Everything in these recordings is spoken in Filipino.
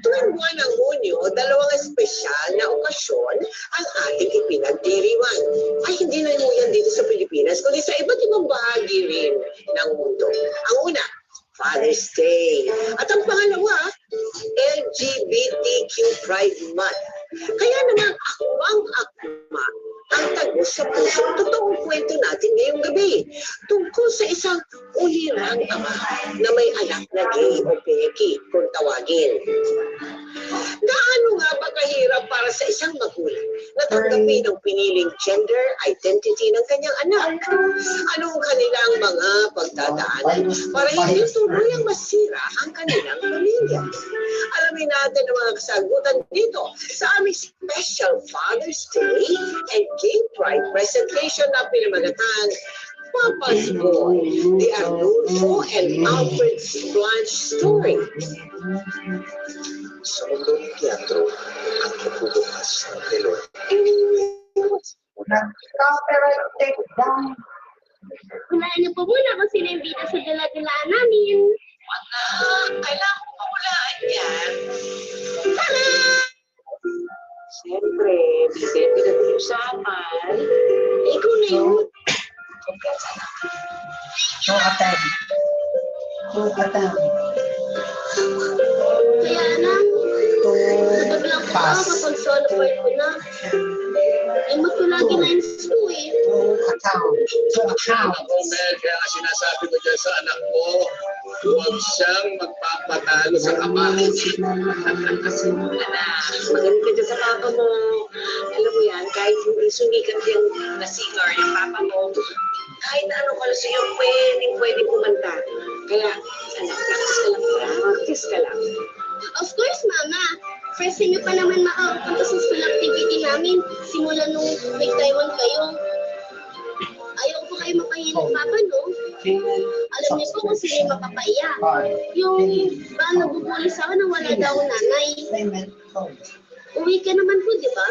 Tuwing buwan ng Hunyo, dalawang espesyal na okasyon ang ating ipinagdiriwang. Ay, hindi na yan dito sa Pilipinas, kundi sa iba't ibang bahagi rin ng mundo. Ang una, Father's Day. At ang pangalawa, LGBTQ Pride Month. Kaya naman akmang-akma ang tagos sa puso. Totoong kwento natin ngayong gabi tungkol sa isang ulirang ama na may anak na gay o peki kung tawagin. Gaano nga ba kahirap para sa isang magulang na tanggapin ang piniling gender identity ng kanyang anak? Anong kanilang mga pagdadaan para hindi tuluyang masira ang kanilang pamilya? Alamin natin ang mga kasagutan dito sa aming special Father's Day and Gay Pride presentation na pinamagatang Papa's Boy, the Arnulfo and Alfred Blanche story. Sa mundo ng teatro, ang pagbubukas ng telon. Copyright take down. Hulaan niyo po muna kung sino yung bida sa dala-dalaan namin. Kailangan ko pamulaan yan. Tara! Siyempre, depende na yung usapan. Ikaw na yun. Atang. Kaya lang, nabaglang ko pa kapag solo part ko na. Imot ko lagi na yung school eh. Atang. Ako, Mel, kaya sinasabi ko dyan sa anak mo, huwag siyang magpapatalo sa ama. Anak, magaling ka dyan sa papa mo. Alam mo yan, kahit hindi sumikat yung na singer, yung papa mo, kahit na ano ka lang sa'yo, pwedeng kumanta. Kaya, anak, practice ka lang. Of course, Mama. First time niyo pa naman makapunta sa school activity namin. Simula nung nag-Taiwan kayo. Ayaw ko kayo mapahiya ng Papa, no? Alam niyo po kung sino yung mapapaiya. Yung ba nabubuli sa akin na wala daw nanay. Uwi ka naman po, di ba?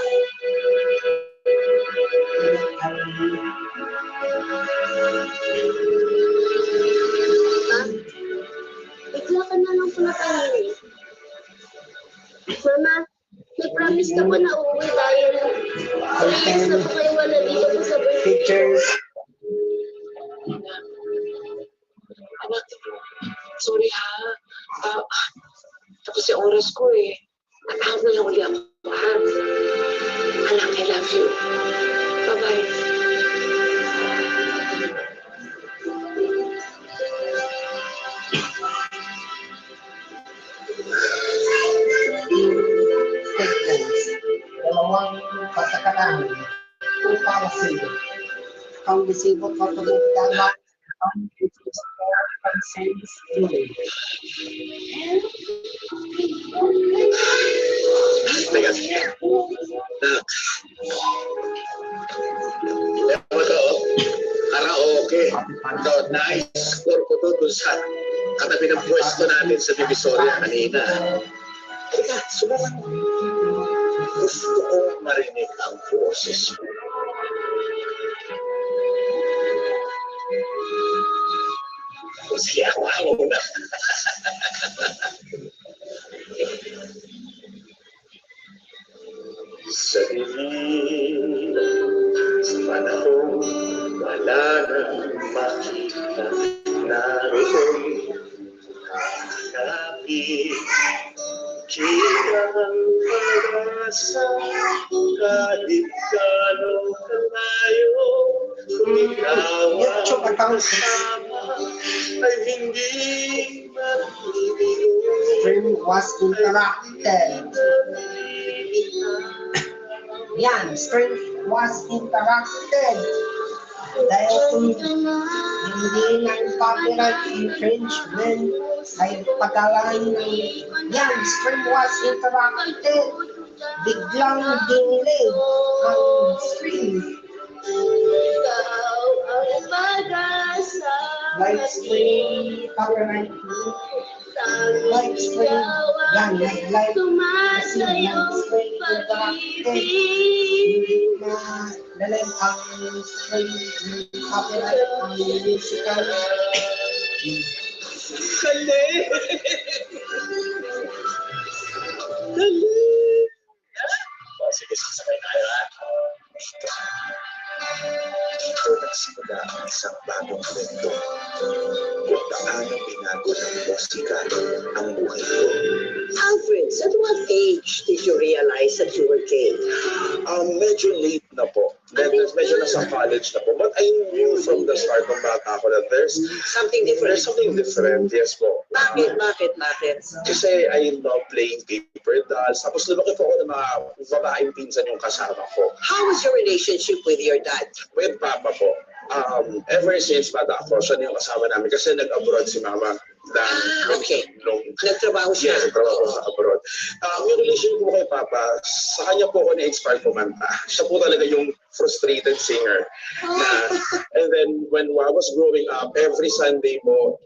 Bigla ka na lang po napahiya. Mama, may promise ka po na uuwi dahil 3 years na po kayo wala dito po sa birthday. Pictures. Anak, sorry ha. Tapos yung oras ko eh. Natawag na lang uli ako, ha? Anak, I love you. Bye-bye. Dalawang patakaran. Full policy. Ang visible kapalitan ang consent doing. Teka. Ewan ko, karaoke. Na-score ko to dun sa katabi ng pwesto natin sa Divisoria kanina. Teka, subukan mo. Gusto kong marinig ang boses mo. Sige, ako muna. Sa dilim, sa panahon, wala nang makita. Naroon, hahanapin. Kita ang pag-asa, kahit gano'ng kalayo, kung ikaw ang kasama, ay hindi mabibigo. Stream was interrupted. Yan, stream was interrupted. Dahil kung hindi ng copyright infringement ay pagkalaan ng yan, stream was interrupted. Biglang dinilay ang stream. Live stream, copyright live stream, yan, live stream interrupted. Dalam ang stream copyright ang musical Kali! Kali! Sige, sasakay tayo ha. Ito nagsimula ang isang bagong kwento. Kung paano binago ng musika ang buhay ko. Alfred, at what age did you realize that you were gay? Medyo late na po. Medyo nasa college na po. But I knew from the start ng bata ko that there's Something different. something different. Yes po. Bakit? Kasi I love playing paper dolls. Tapos lumaki po ako ng mga babaeng pinsan yung kasama ko. How was your relationship with your dad? With Papa po. Ever since bata ako, siya na yung kasama namin kasi nag-abroad si Mama. Okay. Nung Nagtrabaho siya. Yes, nagtrabaho sa abroad. Yung relationship ko kay Papa, sa kanya po ako na-inspire kumanta. Siya po talaga yung frustrated singer. And then, when I was growing up, every Sunday po,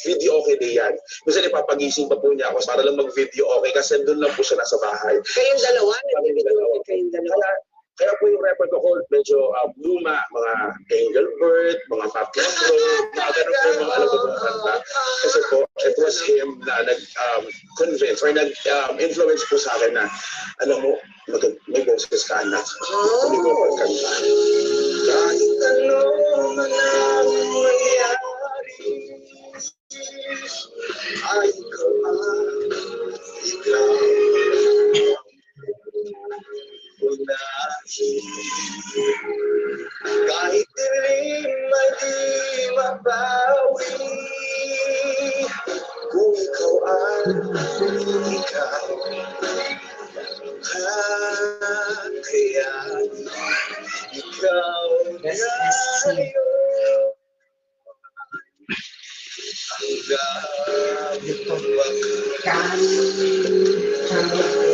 video okay day yan. Minsan ipapagising pa po niya ako para lang mag-video okay kasi doon lang po siya nasa bahay. Kayong dalawa? Nagbibideo kayong dalawa? Kaya po yung record ko medyo luma, mga Engelbert, mga Pablo, mga ganun po yung mga alam ko mga kanta. Kasi po, it was him na nag-convince or nag-influence po sa akin na, alam mo, may boses ka anak. Hindi ko magkanta. Kahit ano man ang mangyari, ay ikaw ikaw. Kahit dilim ay di mabawi, kung ikaw ang ikaw, kaya ikaw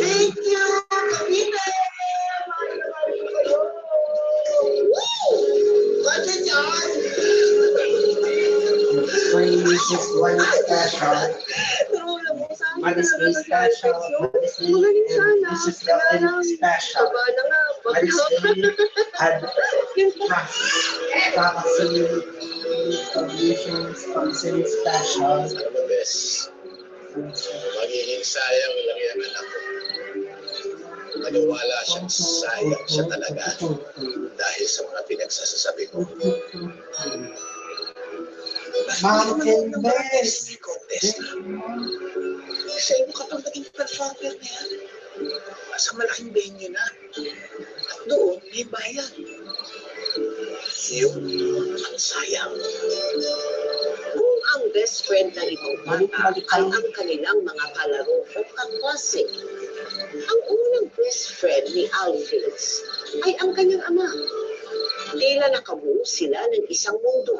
Thank you! Spring is one special. Mother's Day special. Mother's Day and Mrs. Ellen special. Mother's Day had contributions special. Magiging sayang lang yung anak ko. Maniwala siyang sayang siya talaga dahil sa mga pinagsasasabi ko. Mountain Best. Sa inyo ka pang naging performer na yan. Sa malaking venue na. At doon, may bayan. Yun, ang sayang. Kung ang best friend ng ibang bata ay ang kanilang mga kalaro o kaklase, ang unang best friend ni Alfred ay ang kanyang ama. Tila nakabuo sila ng isang mundo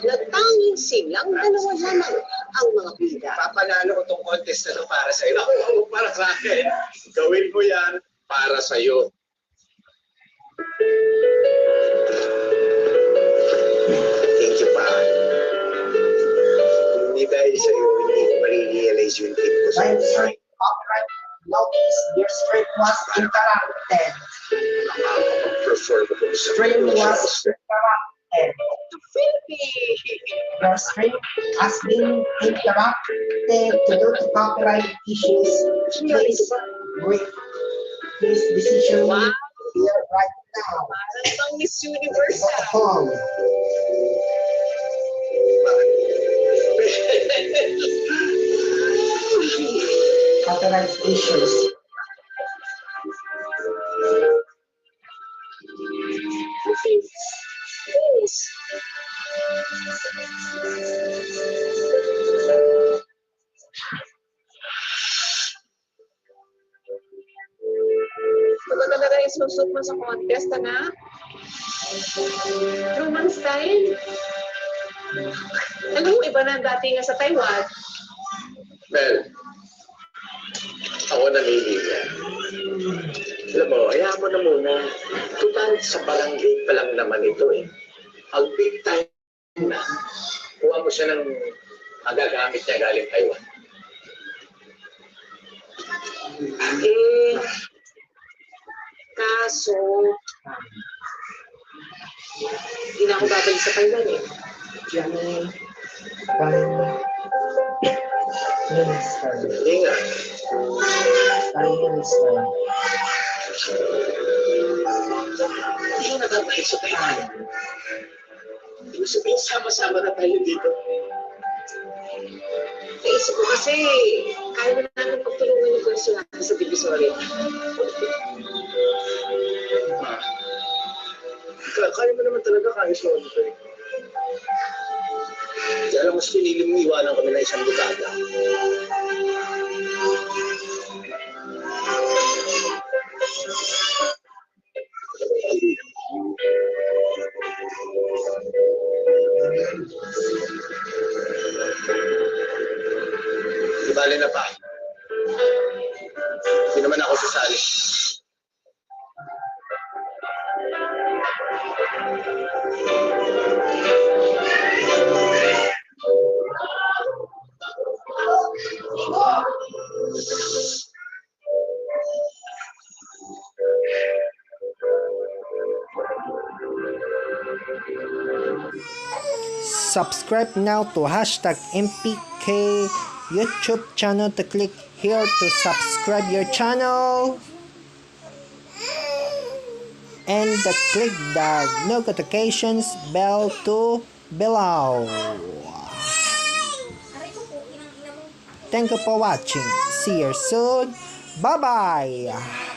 na tanging silang dalawa lamang ang mga bida. Papanalo ko tong contest na ito para sa iyo. Ako, para sa akin. Gawin mo yan para sa iyo. Thank you, pa. Hindi dahil sa iyo, hindi ko marirealize yung tip ko sa By straight upright notice, their string was interrupted. Prefer ko kung sa String was interrupted. The Philippines! Your string has been interrupted due to copyright issues. Please wait. Please decision Wow. here right now. Parang pang Miss Universe. .com. Copyright issues. Please. Maganda na rin susot mo sa contest, anak. Roman style. Alam mo, iba na ang dati nga sa Taiwan. Well, ako naniligan. Alam mo, hayaan mo na muna. Tutal sa barangay pa lang naman ito eh. Ang big time na, kuha mo siya ng magagamit niya galing Taiwan. Kaso, hindi na ako babalik sa Taiwan eh. Jenny, Minister. Hindi nga. Prime Minister. Hindi ko nakakaisip yan. Ibig sabihin, sama-sama na tayo dito. Naisip ko kasi, kaya na namin pagtulungan yung konsulat sa Divisoria. Kaya mo naman talaga kaya siya dito eh. Kaya lang mas pinili mong iwanan kami na isang dekada. Di bale na pa. Hindi naman ako sasali. Subscribe now to #MPK YouTube channel to click here to subscribe your channel and click the notifications bell to below. Thank you for watching. See you soon. Bye bye.